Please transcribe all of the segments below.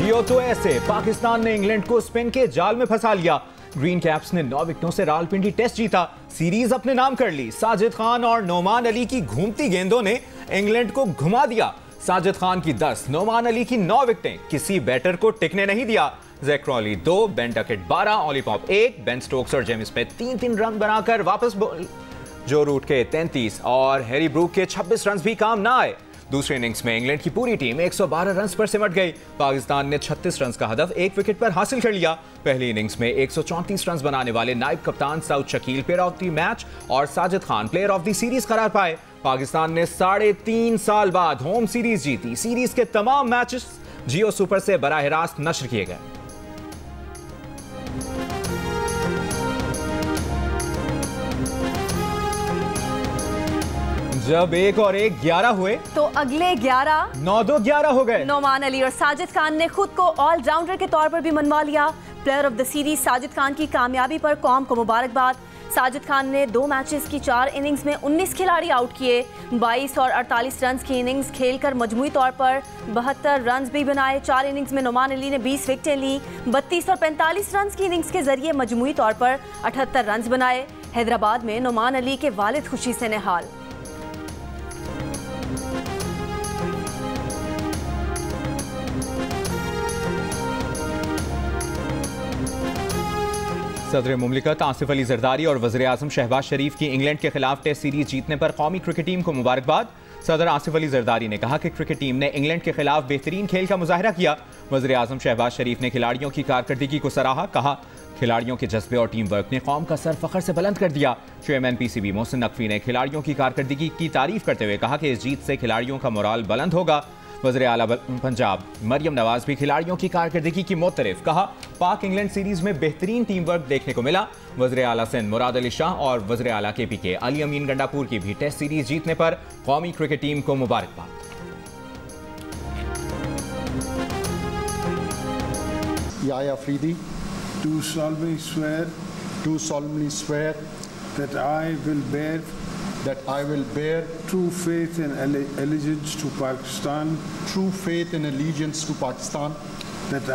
जियो तो ऐसे पाकिस्तान ने इंग्लैंड को स्पिन के जाल में फंसा लिया। ग्रीन कैप्स ने 9 विकेटों से रावलपिंडी टेस्ट जीता, सीरीज अपने नाम कर ली। साजिद खान और नोमान अली की घूमती गेंदों ने इंग्लैंड को घुमा दिया। साजिद खान की 10, नोमान अली की 9 विकेटें किसी बैटर को टिकने नहीं दिया। Zak Crawley 2, Ben Duckett 12, Ollie Pope 1, Ben Stokes और जेम्स पे 3-3 रन बनाकर वापस जो रूट के 33 और हैरी ब्रूक के 26 रन भी काम ना आए। दूसरी इनिंग्स में इंग्लैंड की पूरी टीम 112 रन पर सिमट गई। पाकिस्तान ने 36 रन का हदफ 1 विकेट पर हासिल कर लिया। पहली इनिंग्स में 134 रन बनाने वाले नायब कप्तान Saud Shakeel player of the match और Sajid Khan player of the series करार पाए। पाकिस्तान ने 3.5 साल बाद होम सीरीज जीती। सीरीज के तमाम मैचेस जियो सुपर से बराह रास्त नश्र किए गए। जब 1 और 1 11 हुए तो अगले 11 9-2 11 हो गए। नोमान अली और साजिद खान ने खुद को ऑलराउंडर के तौर पर भी मनवा लिया। Player of the series Sajid Khan की कामयाबी पर कौम को मुबारकबाद। साजिद खान ने 2 मैचेस की 4 इनिंग्स में 19 खिलाड़ी आउट किए। 22 और 48 रन की इनिंग्स खेलकर मजमूई तौर पर 72 रन भी बनाए। 4 इनिंग्स में नोमान अली ने 20 विकेटें ली। 32 और 45 रन की इनिंग्स के जरिए मजमूई तौर पर 78 रन बनाए। हैदराबाद में नोमान अली के वालिद खुशी से निहाल। सदर मुमलिकत आसिफ अली जरदारी और वज़ीर आज़म शहबाज शरीफ की इंग्लैंड के खिलाफ टेस्ट सीरीज जीतने पर कौमी क्रिकेट टीम को मुबारकबाद। सदर आसिफ अली जरदारी ने कहा कि क्रिकेट टीम ने इंग्लैंड के खिलाफ बेहतरीन खेल का मुजाहिरा किया। वज़ीर आज़म शहबाज शरीफ ने खिलाड़ियों की कारकर्दगी को सराहा। कहा खिलाड़ियों के जज्बे और टीम वर्क ने कौम का सर फखर से बुलंद कर दिया। चेयरमैन PCB मोहसिन नकवी ने खिलाड़ियों की कारकर्दगी की तारीफ करते हुए कहा कि इस जीत से खिलाड़ियों का मोराल बुलंद होगा। वज़ीर आला पंजाब मरियम नवाज भी खिलाड़ियों की कारकर्दगी की मोतरफ। कहा पाक इंग्लैंड सीरीज में बेहतरीन टीम वर्क देखने को मिला। वज़ीर आला सिंध मुराद अली शाह और वज़ीर आला KPK अली अमीन गंडापुर की भी टेस्ट सीरीज जीतने पर कौमी क्रिकेट टीम को मुबारकबाद। Yahya Afridi, do solemnly swear that I will bear true faith and allegiance to Pakistan, that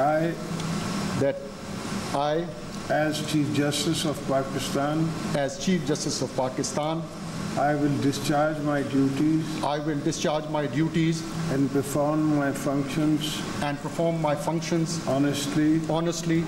I as Chief Justice of Pakistan I will discharge my duties and perform my functions honestly.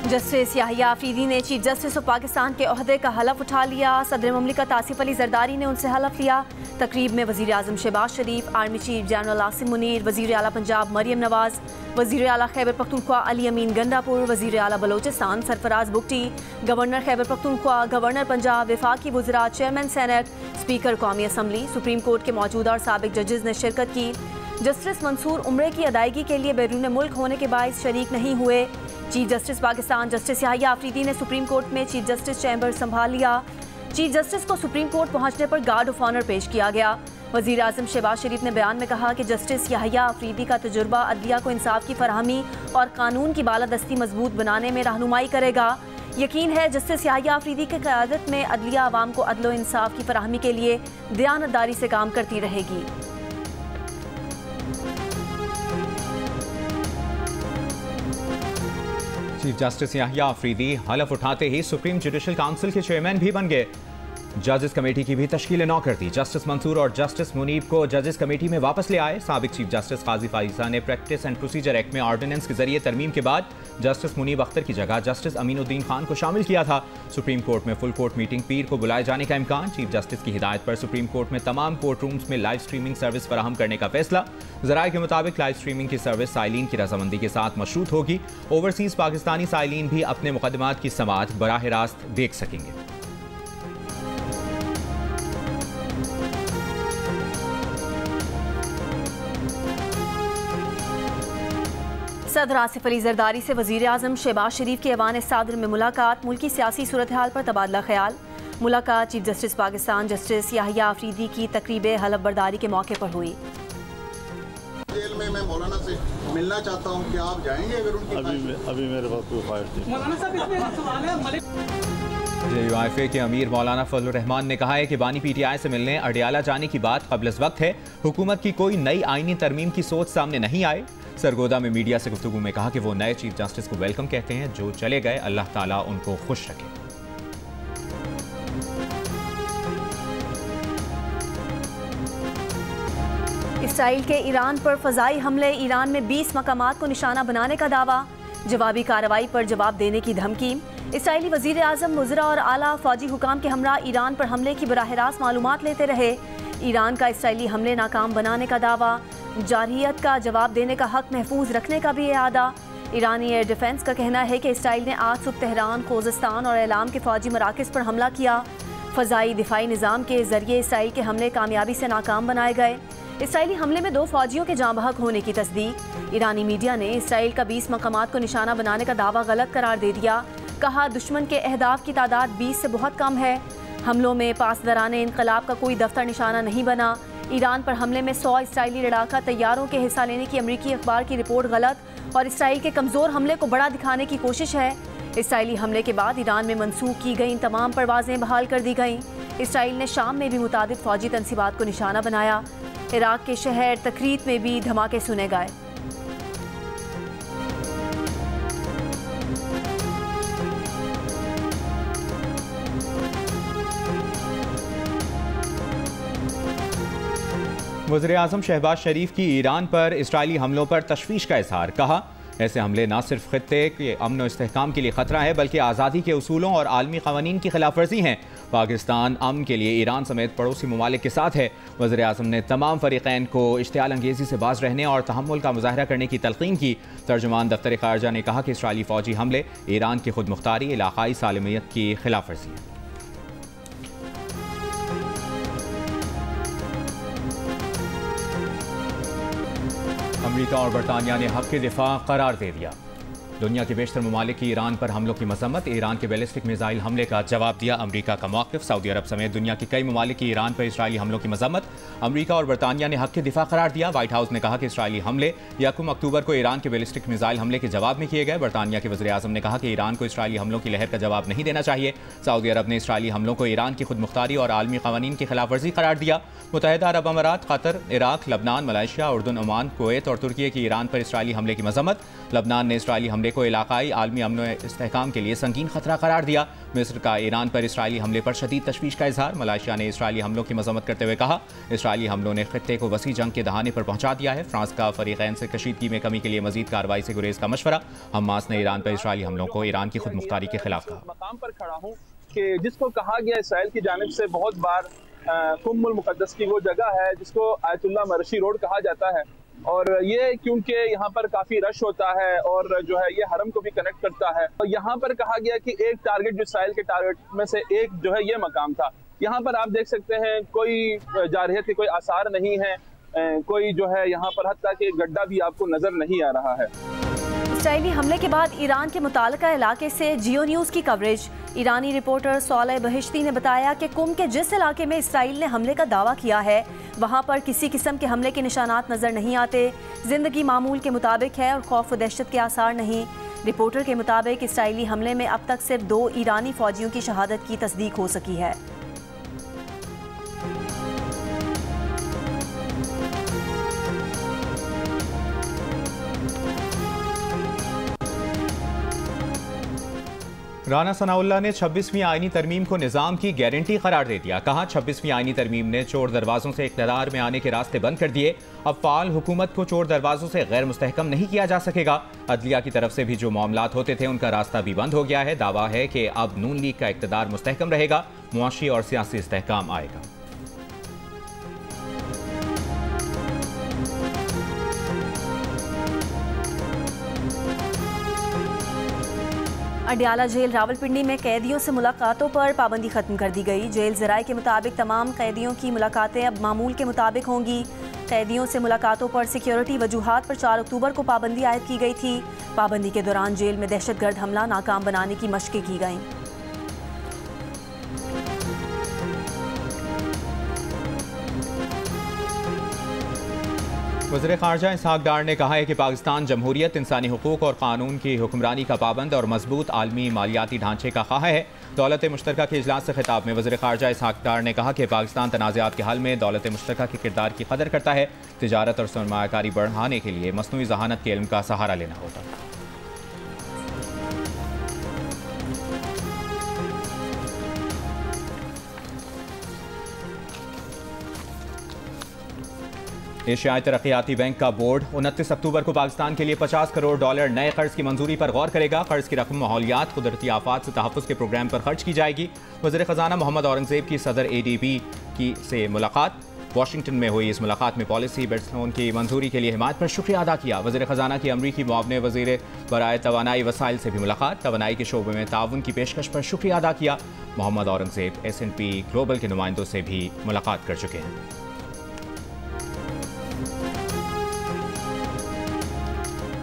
Justice Yahya Afridi ने chief justice of Pakistan के ओहदे का हलफ उठा लिया। सदर मुमलिकत आसिफ अली जरदारी ने उनसे हलफ लिया। तकरीब में वज़ीर आज़म Shehbaz Sharif, army chief general Asim Munir, वज़ीर आला पंजाब मरियम नवाज, वज़ीर आला खैबर पख्तूनख्वा अली अमीन गंडापुर, वज़ीर आला बलोचिस्तान सरफराज बुगटी, गवर्नर खैबर पख्तूनख्वा, गवर्नर पंजाब, वफाकी वज़रा, चेयरमैन सेनेट, स्पीकर कौमी असम्बली, सुप्रीम कोर्ट के मौजूदा और साबिक जजेस ने शिरकत की। जस्टिस मंसूर उम्रे की अदायगी के लिए बैरून मुल्क होने के बायस शरीक नहीं हुए। Chief justice Pakistan justice Yahya Afridi ने सुप्रीम कोर्ट में चीफ जस्टिस चैम्बर संभाल लिया। चीफ जस्टिस को सुप्रीम कोर्ट पहुंचने पर गार्ड ऑफ ऑनर पेश किया गया। वज़ीर आज़म शहबाज शरीफ ने बयान में कहा कि जस्टिस याहिया अफरीदी का तजुर्बा अदलिया को इंसाफ की फरहमी और कानून की बालादस्ती मजबूत बनाने में रहनुमाई करेगा। यकीन है जस्टिस याहिया अफरीदी की क़यादत में अदलिया आवाम को अदल व इंसाफ की फरहमी के लिए दयानतदारी से काम करती रहेगी। चीफ जस्टिस याहिया अफरीदी हलफ उठाते ही सुप्रीम जुडिशल काउंसिल के चेयरमैन भी बन गए। जजेस कमेटी की भी तश्कील नौ कर दी। जस्टिस मंसूर और जस्टिस मुनीब को जजेस कमेटी में वापस ले आए। साबिक चीफ जस्टिस काजी फाइजा ने प्रैक्टिस एंड प्रोसीजर एक्ट में ऑर्डिनेंस के जरिए तरमीम के बाद जस्टिस मुनीब अख्तर की जगह जस्टिस अमीनुद्दीन खान को शामिल किया था। सुप्रीम कोर्ट में फुल कोर्ट मीटिंग पीर को बुलाए जाने का इम्कान। चीफ जस्टिस की हिदायत पर सुप्रीम कोर्ट में तमाम कोर्ट रूम्स में लाइव स्ट्रीमिंग सर्विस फराहम करने का फैसला। ज़राए के मुताबिक लाइव स्ट्रीमिंग की सर्विस साइलिन की रजामंदी के साथ मशरूत होगी। ओवरसीज पाकिस्तानी साइलिन भी अपने मुकदमात की समाअत बराह रास्त देख सकेंगे। सदर आसिफ अली जरदारी से वज़ीर आज़म शहबाज शरीफ के ऐवान सादर में मुलाकात। मुल्की सियासी सूरत हाल पर तबादला ख्याल। मुलाकात chief justice Pakistan justice Yahya Afridi की तकरीब हलफ बर्दारी के मौके पर हुई। जेल में मैं मौलाना से मिलना चाहता हूं, क्या आप जाएंगे? अगर उनकी अभी मेरे पास कोई ख्वाहिश नहीं। मौलाना साहब इसमें सवाल है JUIFA के अमीर मौलाना फजलुर रहमान ने कहा है कि बानी PTI से मिलने अडियाला जाने की बात क़ब्ल वक्त है। हुकूमत की कोई नई आईनी तरमीम की सोच सामने नहीं आए। सरगोदा में मीडिया से गुफ्तगू में कहा कि वो नए चीफ जस्टिस को वेलकम कहते हैं, जो चले गए अल्लाह ताला उनको खुश रखे। इसराइल के ईरान पर फजाई हमले, ईरान में 20 मकामात को निशाना बनाने का दावा, जवाबी कार्रवाई पर जवाब देने की धमकी। इसराइली वजीर आजम, वज़रा और आला फौजी हुकाम के हमरा ईरान पर हमले की बराह रास्त मालूमात लेते रहे। ईरान का इसराइली हमले नाकाम बनाने का दावा, जारहियत का जवाब देने का हक महफूज रखने का भी इरादा। ईरानी एयर डिफेंस का कहना है कि इसराइल ने आज सुबह तेहरान, खोज़िस्तान और एलाम के फौजी मराकज़ पर हमला किया। फ़ज़ाई दिफाई निज़ाम के ज़रिए इसराइल के हमले कामयाबी से नाकाम बनाए गए। इसराइली हमले में 2 फौजियों के जाँ बहक होने की तस्दीक। ईरानी मीडिया ने इसराइल का 20 मकामात को निशाना बनाने का दावा गलत करार दे दिया। कहा, दुश्मन के अहदाफ की तादाद 20 से बहुत कम है। हमलों में पासदाराने इनकलाब का कोई दफ्तर निशाना नहीं बना। ईरान पर हमले में 100 इसराइली लड़ाका तैयारों के हिस्सा लेने की अमरीकी अखबार की रिपोर्ट गलत और इसराइल के कमज़ोर हमले को बड़ा दिखाने की कोशिश है। इसराइली हमले के बाद ईरान में मनसूख की गई तमाम परवाज़ें बहाल कर दी गईं। इसराइल ने शाम में भी मुतादिद फौजी तनसीबात को निशाना बनाया। इराक के शहर तकरीत में भी धमाके सुने गए। वज़ीर-ए-आज़म शहबाज शरीफ की ईरान पर इसराइली हमलों पर तशवीश का इजहार। कहा, ऐसे हमले न सिर्फ खित्ते के अमन और इस्तेहकाम के लिए ख़तरा है, बल्कि आज़ादी के उसूलों और आलमी क़वानीन की खिलाफ वर्जी हैं। पाकिस्तान अमन के लिए ईरान समेत पड़ोसी ममालिक के साथ है। वज़ीर-ए-आज़म ने तमाम फ़रीक़ैन को इश्तियाल अंगेज़ी से बाज रहने और तहम्मुल का मुज़ाहरा करने की तलक़ीन की। तर्जुमान दफ्तर ख़ारजा ने कहा कि इसराइली फ़ौजी हमले ईरान की खुद मुख्तारी, इलाक़ाई सालमियत की खिलाफ वर्जी है। अमेरिका और बरतानिया ने हक़ के दिफा करार दे दिया। दुनिया के बेशतर ममालिक की ईरान पर हमलों की मजम्मत, ईरान के बैलिस्टिक मिसाइल हमले का जवाब दिया अमेरिका का मौक़िफ़। सऊदी अरब समेत दुनिया के कई ममालिक की ईरान पर इसराइली हमलों की मजम्मत, अमेरिका और बरतानिया ने हक़ के दिफा करार दिया। व्हाइट हाउस ने कहा कि इसराइली हमले 1 अक्टूबर को ईरान के बैलिस्टिक मिसाइल हमले के जवाब में किए गए। बरतानिया के वज़ीर-ए-आज़म ने कहा कि ईरान को इसराइली हमलों की लहर का जवाब नहीं देना चाहिए। सऊदी अरब ने इसराइली हमलों को ईरान की खुद मुख्तारी और आलमी क़वानीन की खिलाफ वर्जी करार दिया। मुत्तहिदा अरब अमारात, कतर, इराक, लबनान, मलेशिया, उर्दन, ओमान, कुवैत और तुर्की की ईरान पर इसराइली हमले की मजम्मत। लबनान ने इसराइली हमले को इलाक़ाई आलमी अमन और इस्तेहकाम के लिए संगीन खतरा करार दिया। मिस्र का ईरान पर इसराइली हमले पर शदीद तशवीश का इजहार। मलेशिया ने इसराइली हमलों की मजम्मत करते हुए कहा, इसराइली हमलों ने खित्ते को वसी जंग के दहाने पर पहुंचा दिया है। फ्रांस का फरीक़ैन से कशीदगी में कमी के लिए मजीद कार्रवाई से गुरेज का मशवरा। हमास ने ईरान पर इसराइली हमलों को ईरान की खुद मुख्तारी के खिलाफ कहा। मकाम पर खड़ा हूँ कि जिसको कहा गया इसराइल की जानिब से बहुत बार कुम्मुल मुक़द्दस की वो जगह है जिसको आयतुल्लाह मरशी रोड कहा जाता है, और ये क्योंकि यहाँ पर काफ़ी रश होता है और जो है ये हरम को भी कनेक्ट करता है। और यहाँ पर कहा गया कि एक टारगेट जो इसराइल के टारगेट में से एक जो है ये मकाम था। यहाँ पर आप देख सकते हैं कोई जारहियत के कोई आसार नहीं है, कोई जो है यहाँ पर हत्ता कि गड्ढा भी आपको नज़र नहीं आ रहा है। इसराइली हमले के बाद ईरान के मुताल्लिका इलाके से जियो न्यूज़ की कवरेज। ईरानी रिपोर्टर सालेह बहिश्ती ने बताया कि कुम के जिस इलाके में इसराइल ने हमले का दावा किया है वहाँ पर किसी किस्म के हमले के निशानात नज़र नहीं आते। जिंदगी मामूल के मुताबिक है और खौफ व दहशत के आसार नहीं। रिपोर्टर के मुताबिक इसराइली हमले में अब तक सिर्फ 2 ईरानी फौजियों की शहादत की तस्दीक हो सकी है। राना सनाउल्लाह ने 26वीं आईनी तरमीम को निज़ाम की गारंटी करार दे दिया। कहा, 26वीं आईनी तरमीम ने चोर दरवाज़ों से इक़्तिदार में आने के रास्ते बंद कर दिए। अब फ़ाल हुकूमत को चोर दरवाज़ों से गैर मुस्तहकम नहीं किया जा सकेगा। अदलिया की तरफ से भी जो मामलात होते थे उनका रास्ता भी बंद हो गया है। दावा है कि अब नून लीग का इक़्तिदार मुस्तहकम रहेगा, मुआशी और सियासी इस्तेहकाम आएगा। अडयाला जेल रावलपिंडी में कैदियों से मुलाकातों पर पाबंदी खत्म कर दी गई। जेल ज़राए के मुताबिक तमाम कैदियों की मुलाकातें अब मामूल के मुताबिक होंगी। कैदियों से मुलाकातों पर सिक्योरिटी वजूहात पर 4 अक्टूबर को पाबंदी आयद की गई थी। पाबंदी के दौरान जेल में दहशतगर्द हमला नाकाम बनाने की मशक़ें की गईं। वज़ीर ख़ारजा इसहाक़ डार ने कहा है कि पाकिस्तान जमहूरियत, इंसानी हुकूक और कानून की हुक्मरानी का पाबंद और मजबूत आलमी मालियाती ढांचे का ख़्वाह है। दौलत मुश्तरका के इजलास से खिताब में वज़ीर ख़ारजा इसहाक़ डार ने कहा कि पाकिस्तान तनाज़ात के हल में दौलत मुश्तरका के किरदार की कदर करता है। तिजारत और सरमायाकारी बढ़ाने के लिए मसनूई ज़हानत के इल्म का सहारा लेना होता है। एशियाई तरक्याती बैंक का बोर्ड 29 अक्टूबर को पाकिस्तान के लिए $50 करोड़ नए कर्ज की मंजूरी पर गौर करेगा। कर्ज की रकम माहौलियात, कुदरती आफात से तहफ़्फ़ुज़ के प्रोग्राम पर खर्च की जाएगी। वज़ीर ख़जाना मोहम्मद औरंगज़ेब की सदर ADB से मुलाकात। वाशिंगटन में हुई इस मुलाकात में पॉलिसी बेस्ड लोन की मंजूरी के लिए हिमायत पर शुक्रिया अदा किया। वज़ीर ख़जाना की अमरीकी मुआवने वज़ीर बराए तवानाई वसाइल से भी मुलाकात। तवानाई के शोबे में ताउन की पेशकश पर शुक्रिया अदा किया। मोहम्मद औरंगज़ेब S&P ग्लोबल के नुमाइंदों से भी मुलाकात कर चुके हैं।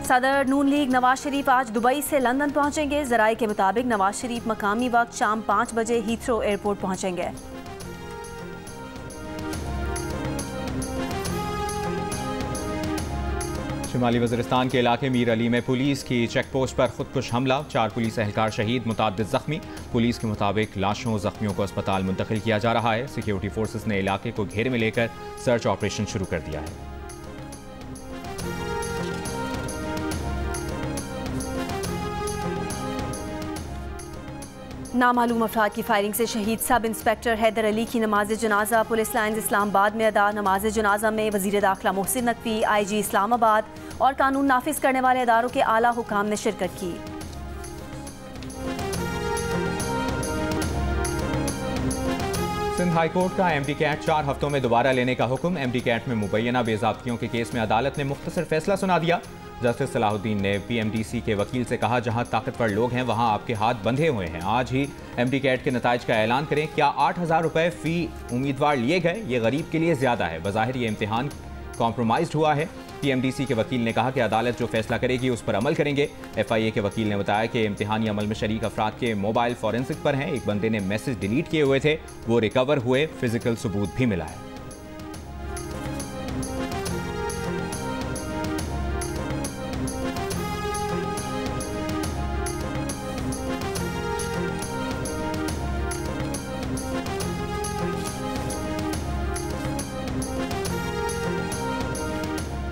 सदर नून लीग नवाज शरीफ आज दुबई से लंदन पहुंचेंगे। ज़राए के मुताबिक नवाज शरीफ मकामी वक्त शाम 5 बजे हीथ्रो एयरपोर्ट पहुंचेंगे। शुमाली वज़ीरिस्तान के इलाके मीर अली में पुलिस की चेक पोस्ट पर खुदकुश हमला, 4 पुलिस एहलकार शहीद, मुताद्दिद जख्मी। पुलिस के मुताबिक लाशों जख्मियों को अस्पताल मुंतकिल किया जा रहा है। सिक्योरिटी फोर्सेस ने इलाके को घेरे में लेकर सर्च ऑपरेशन शुरू कर दिया है। नामालूम अफराद की फायरिंग से शहीद सब इंस्पेक्टर हैदर अली की नमाज जनाजा पुलिस लाइन्स इस्लामाबाद में अदा। नमाज जनाजा में वज़ीर दाखिला मोहसिन नकवी, IG इस्लामाबाद और कानून नाफिज करने वाले अदारों के आला हुकाम ने शिरकत की। सिंध हाई कोर्ट का MD कैट 4 हफ्तों में दोबारा लेने का हुक्म। MD कैट में मुबैना बेज़ाब्तियों के केस में अदालत ने मुख्तसर फैसला सुना दिया। जस्टिस सलाहुद्दीन ने PMDC के वकील से कहा, जहां ताकतवर लोग हैं वहां आपके हाथ बंधे हुए हैं। आज ही MD कैट के नताइज का ऐलान करें। क्या 8,000 रुपये फ़ी उम्मीदवार लिए गए? ये गरीब के लिए ज़्यादा है। बज़ाहिर ये इम्तिहान कॉम्प्रोमाइज़ हुआ है। PMDC के वकील ने कहा कि अदालत जो फैसला करेगी उस पर अमल करेंगे। FIA के वकील ने बताया कि इम्तिहानी अमल में शरीक अफराद के मोबाइल फॉरेंसिक पर हैं। एक बंदे ने मैसेज डिलीट किए हुए थे, वो रिकवर हुए। फिजिकल सबूत भी मिला है।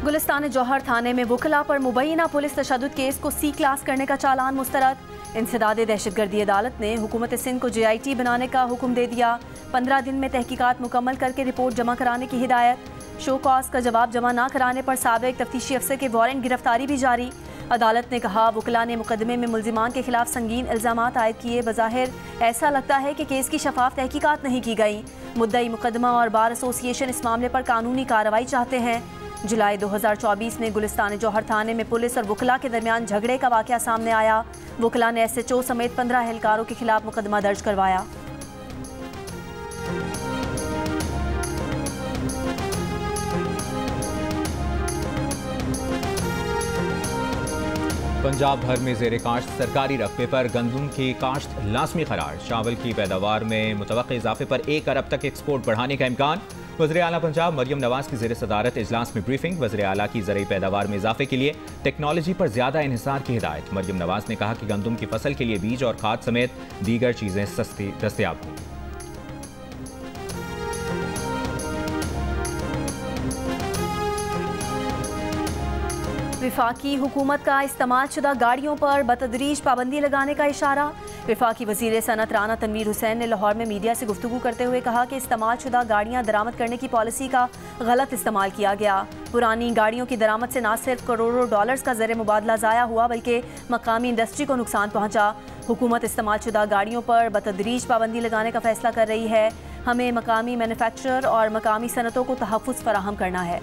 गुलिस्तान जौहर थाने में वकला पर मुबैना पुलिस तशद्दुद केस को C क्लास करने का चालान मुस्तरद। इंसदाद दहशतगर्दी अदालत ने हुकूमत सिंध को JIT बनाने का हुक्म दे दिया। 15 दिन में तहकीकात मुकम्मल करके रिपोर्ट जमा कराने की हिदायत। शो कॉज का जवाब जमा न कराने पर साबिक तफ्तीशी अफसर के वारंट गिरफ्तारी भी जारी। अदालत ने कहा, वकला ने मुकदमे में मुल्जिमान के खिलाफ संगीन इल्जामात आयद किए। बज़ाहिर ऐसा लगता है कि केस की शफाफ तहकीकात नहीं की गई। मुद्दई मुकदमा और बार एसोसिएशन इस मामले पर कानूनी कार्रवाई चाहते हैं। जुलाई 2024 में गुलिस्तान जौहर थाने में पुलिस और वकला के दरमियान झगड़े का वाक़या सामने आया। वकला ने SHO समेत 15 एहलकारों के खिलाफ मुकदमा दर्ज करवाया। पंजाब भर में ज़ेरे काश्त सरकारी रकबे पर गंदम की काश्त लाजमी करार। चावल की पैदावार में मुतवक्किल इजाफे पर 1 अरब तक एक्सपोर्ट बढ़ाने का इम्कान। वज़ीर आला पंजाब मरियम नवाज की ज़ेर सदारत इजलास में ब्रीफिंग। वज़ीर आला की ज़रूरी पैदावार में इजाफे के लिए टेक्नोलॉजी पर ज़्यादा इन्हिसार की हिदायत। मरियम नवाज ने कहा कि गंदम की फसल के लिए बीज और खाद समेत दीगर चीज़ें सस्ती दस्तयाब होंगी। विफाकी हुकूमत का इस्तेमाल शुदा गाड़ियों पर बतदरीज पाबंदी लगाने का इशारा। विफाकी वज़ीर सनत राना तनवीर हुसैन ने लाहौर में मीडिया से गुफ्तगू करते हुए कहा कि इस्तेमाल शुदा गाड़ियाँ दरामद करने की पॉलिसी का गलत इस्तेमाल किया गया। पुरानी गाड़ियों की दरामद से न सिर्फ करोड़ों डॉलर्स का ज़र मुबादला ज़ाया हुआ बल्कि मकामी इंडस्ट्री को नुकसान पहुँचा। हुकूमत इस्तेमाल शुदा गाड़ियों पर बतदरीज पाबंदी लगाने का फैसला कर रही है। हमें मकामी मैन्युफैक्चरर और मकामी सनतों को तहफ़्फ़ुज़ फराहम करना है।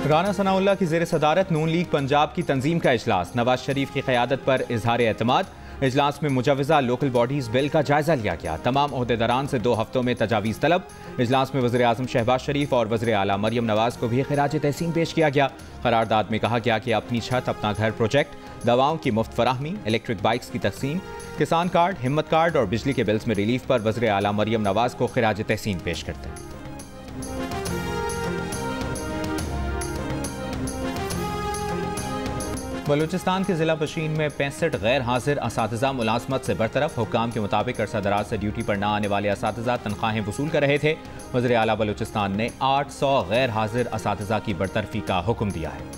राना सनाउल्लाह की ज़ेर सदारत नून लीग पंजाब की तंजीम का इजलास। नवाज शरीफ की क़यादत पर इजहार एतमाद। इजलास में मुजवज़ा लोकल बॉडीज़ बिल का जायज़ा लिया गया। तमाम ओहदेदारान से 2 हफ्तों में तजावीज़ तलब। इजलास में वज़ीर आज़म शहबाज शरीफ और वज़ीर आला मरियम नवाज को भी खिराज तहसीन पेश किया गया। करारदाद में कहा गया कि अपनी छत अपना घर प्रोजेक्ट दवाओं की मुफ्त फराहमी, इलेक्ट्रिक बाइक्स की तकसीम, किसान कार्ड, हिम्मत कार्ड और बिजली के बिल्स में रिलीफ पर वज़ीर आला मरियम नवाज को खिराज तहसीन पेश करते हैं। बलूचिस्तान के जिला बशीन में 65 गैर हाजिर असातिज़ा मुलाजमत से बरतरफ। हुक्काम के मुताबिक अरसा दराज से ड्यूटी पर न आने वाले असातिज़ा तनख्वाहें वसूल कर रहे थे। वज़ीर आला बलूचिस्तान ने 800 गैर हाजिर असातिज़ा की बरतरफी का हुक्म दिया है।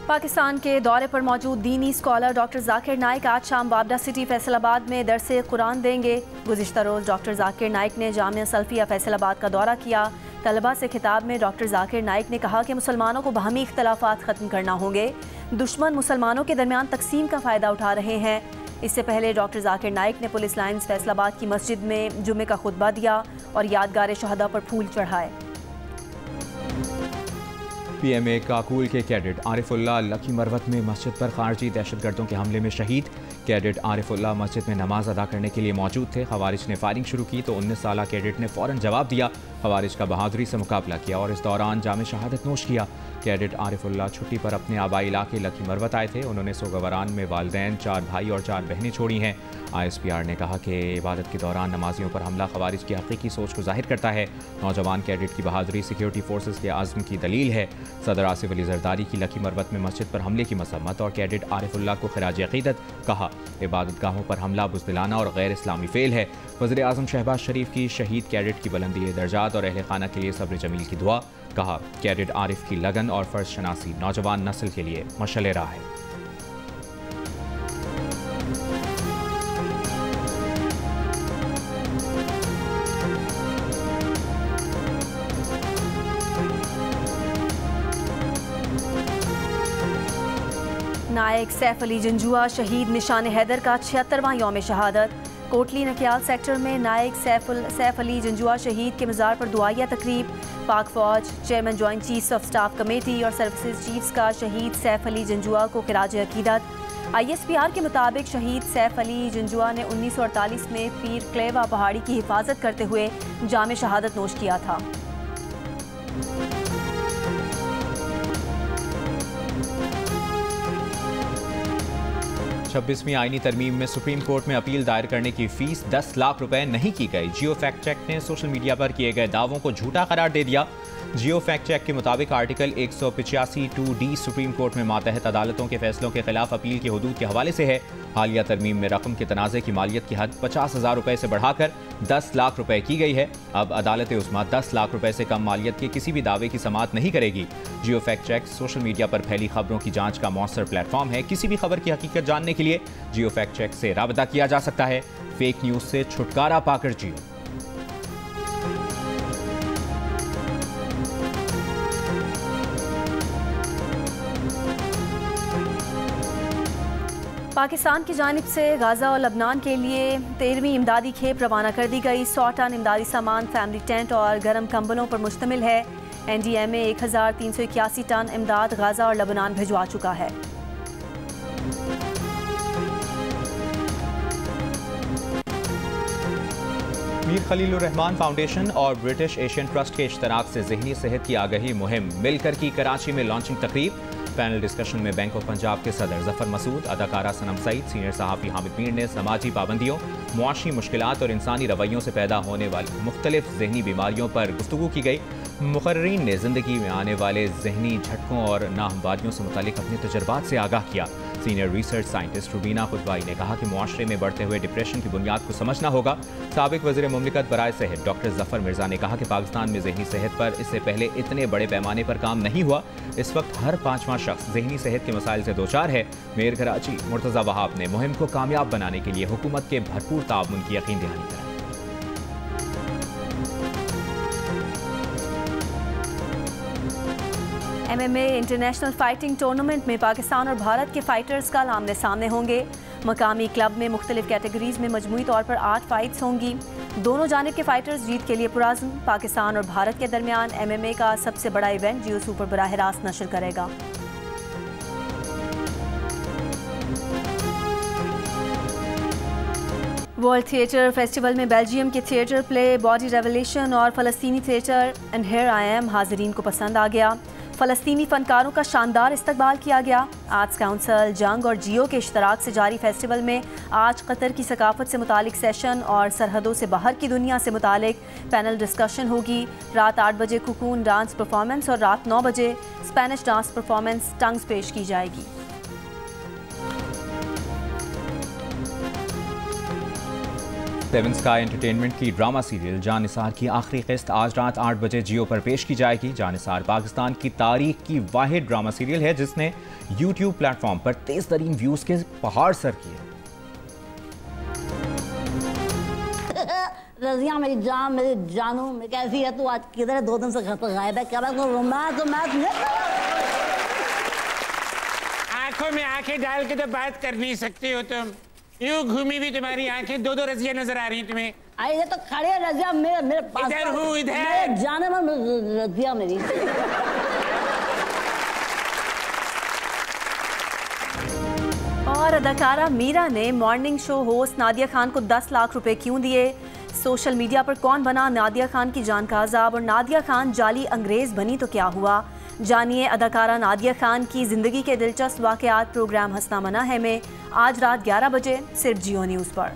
पाकिस्तान के दौरे पर मौजूद दीनी स्कॉलर डॉक्टर जाकिर नाइक आज शाम बाबरा सिटी फैसलाबाद में दरसे कुरान देंगे। गुज़िश्ता रोज़ डॉक्टर जाकिर नाइक ने जामिया सल्फिया फैसलाबाद का दौरा किया। तलबा से खिताब में डॉक्टर जाकिर नाइक ने कहा कि मुसलमानों को बाहमी इख्तलाफात ख़त्म करना होंगे। दुश्मन मुसलमानों के दरमियान तकसीम का फ़ायदा उठा रहे हैं। इससे पहले डॉक्टर जाकिर नाइक ने पुलिस लाइन्स फैसलाबाद की मस्जिद में जुमे का खुतबा दिया और यादगार शहदा पर फूल चढ़ाए। PMA काकूल के कैडेट आरिफुल्लाह लकी मरवत में मस्जिद पर खारजी दहशतगर्दों के हमले में शहीद। कैडेट आरिफुल्लाह मस्जिद में नमाज अदा करने के लिए मौजूद थे। खवारिज ने फायरिंग शुरू की तो 19 साला कैडेट ने फ़ौरन जवाब दिया। खवारिज का बहादुरी से मुकाबला किया और इस दौरान जामे शहादत नोश किया। कैडेट आरिफुल्लाह छुट्टी पर अपने आबाई इलाके लकी मरवत आए थे। उन्होंने सोगवरान में वालदैन, 4 भाई और 4 बहनें छोड़ी हैं। ISPR ने कहा कि इबादत के दौरान नमाजियों पर हमला खवारिज की हकीकी सोच को जाहिर करता है। नौजवान कैडेट की बहादुरी सिक्योरिटी फोर्सेस के आज़म की दलील है। सदर आसिफ अली जरदारी की लकी मरवत में मस्जिद पर हमले की मसम्मत और कैडेट आरिफुल्लाह को खिराज अक़ीदत। कहा, इबादत गाहों पर हमला बुज़दिलाना और गैर इस्लामी फ़ेल है। वज़ीर आज़म शहबाज शरीफ की शहीद कैडेट की बुलंदी दर्जात और अहले खाना के लिए सब्र जमील की दुआ। कहा, कैडेट आरिफ की लगन और फ़र्ज शनासी नौजवान नस्ल के लिए मशअल राह है। नायक सैफ अली जंजुआ शहीद निशान हैदर का 76वां यौम शहादत। कोटली नकियाल सेक्टर में नायक सैफ अली जंजुआ शहीद के मज़ार पर दुआया तकरीब। पाक फ़ौज chairman joint chiefs of staff committee और सर्विसेज चीफ्स का शहीद सैफ अली जंजुआ को खिराज अक़ीदत। ISPR के मुताबिक शहीद सैफ अली जंजुआ ने 1948 में पीर क्लेवा पहाड़ी की हिफाजत करते हुए जामे शहादत नोश किया था। 26वीं आईनी तरमीम में सुप्रीम कोर्ट में अपील दायर करने की फीस 10 लाख रुपए नहीं की गई। जियो फैक्ट चेक ने सोशल मीडिया पर किए गए दावों को झूठा करार दे दिया। जियो फैक्ट चेक के मुताबिक आर्टिकल 185(2)D सुप्रीम कोर्ट में मातहत अदालतों के फैसलों के खिलाफ अपील की हदूद के हवाले से है। हालिया तरमीम में रकम के तनाज़े की मालियत की हद 50,000 रुपए से बढ़ाकर 10 लाख रुपए की गई है। अब अदालत उस्मा 10 लाख रुपए से कम मालियत के किसी भी दावे की समाअत नहीं करेगी। जियो फैक्ट चेक सोशल मीडिया पर फैली खबरों की जांच का मौसर प्लेटफॉर्म है। किसी भी खबर की हकीकत जानने के लिए जियो फैक्ट चेक से राबता किया जा सकता है। फेक न्यूज से छुटकारा पाकर जियो। पाकिस्तान की जानिब से गाज़ा और लबनान के लिए 13वीं इमदादी खेप रवाना कर दी गई। 100 टन इमदादी सामान फैमिली टेंट और गर्म कंबलों पर मुश्तमिल है। NDMA 1381 टन इमदाद गाज़ा और लबनान भिजवा चुका है। मीर खलीलुर रहमान फाउंडेशन और ब्रिटिश एशियन ट्रस्ट के इश्तराक से ज़हनी सेहत की आगाही मुहिम मिलकर की कराची में लॉन्चिंग तकरीब। पैनल डिस्कशन में बैंक ऑफ पंजाब के सदर जफर मसूद, अदाकारा सनम सईद, सीनियर सहाफ़ी हामिद मीर ने समाजी पाबंदियों, मुआशी मुश्किलात और इंसानी रवैयों से पैदा होने वाली मुख्तलिफ जहनी बीमारियों पर गुफ्तगू की गई। मुकर्रीन ने ज़िंदगी में आने वाले जहनी झटकों और नाहमवादियों से मुतालिक अपने तजुर्बात से आगाह किया। सीनियर रिसर्च साइंटिस्ट रुबीना खुदवाई ने कहा कि मुआशरे में बढ़ते हुए डिप्रेशन की बुनियाद को समझना होगा। साबिक वज़ीर मुमलिकत बराए सेहत डॉक्टर जफर मिर्जा ने कहा कि पाकिस्तान में जहनी सेहत पर इससे पहले इतने बड़े पैमाने पर काम नहीं हुआ। इस वक्त हर 5वां शख्स जहनी सेहत के मसाइल से दोचार है। मेयर कराची मुर्तज़ा वहाब ने मुहिम को कामयाब बनाने के लिए हुकूमत के भरपूर ताउन की यकीन दहानी कराई। MMA इंटरनेशनल फाइटिंग टूर्नामेंट में पाकिस्तान और भारत के फाइटर्स कल आमने सामने होंगे। मकामी क्लब में मुख्तलिफ कैटेगरीज में मजमूई तौर पर 8 फाइट्स होंगी। दोनों जानिब के फाइटर्स जीत के लिए पुराज़्म। पाकिस्तान और भारत के दरमियान MMA का सबसे बड़ा इवेंट जियो सुपर बराह रास्त नशर करेगा। वर्ल्ड थिएटर फेस्टिवल में बेल्जियम के थिएटर प्ले बॉडी रेवलेशन और फ़लस्तीनी theatre and here I am हाज़रीन को पसंद आ गया। फ़लस्तीनी फ़नकारों का शानदार इस्तकबाल किया गया। आर्ट्स काउंसिल, जंग और जियो के इश्तराक से जारी फेस्टिवल में आज कतर की सकाफत से मुतालिक सेशन और सरहदों से बाहर की दुनिया से मुतालिक पैनल डिस्कशन होगी। रात 8 बजे कुकून डांस परफॉर्मेंस और रात 9 बजे स्पेनिश डांस परफॉर्मेंस टंग्स पेश की जाएगी। सेवन स्काई एंटरटेनमेंट की ड्रामा सीरियल जानिसार की आखिरी किस्त आज रात 8 बजे जियो पर पेश की जाएगी। जानिसार पाकिस्तान की तारीख की वाहिद ड्रामा सीरियल है जिसने यूट्यूब प्लेटफॉर्म पर तेज तरीन व्यूज के पहाड़ सर किए। रज़िया मेरी जान, मेरी जानू, मैं कैसी है तू? आज किधर है? 2 दिन से घर पर गायब है। क्या आंखों में आंखें डाल के तो बात कर नहीं सकती हो तुम। यूं घूमी हुई तुम्हारी आंखें 2-2 रज़िया नजर आ रही हैं तुम्हें। ये तो खड़े है रज़िया मेरे पास। इधर हूँ, इधर जाने में रज़िया मेरी। और अदाकारा मीरा ने morning show host Nadia Khan को 10 लाख रुपए क्यों दिए? सोशल मीडिया पर कौन बना नादिया खान की जान का अज़ाब और नादिया खान जाली अंग्रेज बनी तो क्या हुआ? जानिए अदाकारा नादिया खान की ज़िंदगी के दिलचस्प वाक़यात प्रोग्राम हंसना मना है में आज रात 11 बजे सिर्फ जियो न्यूज़ पर।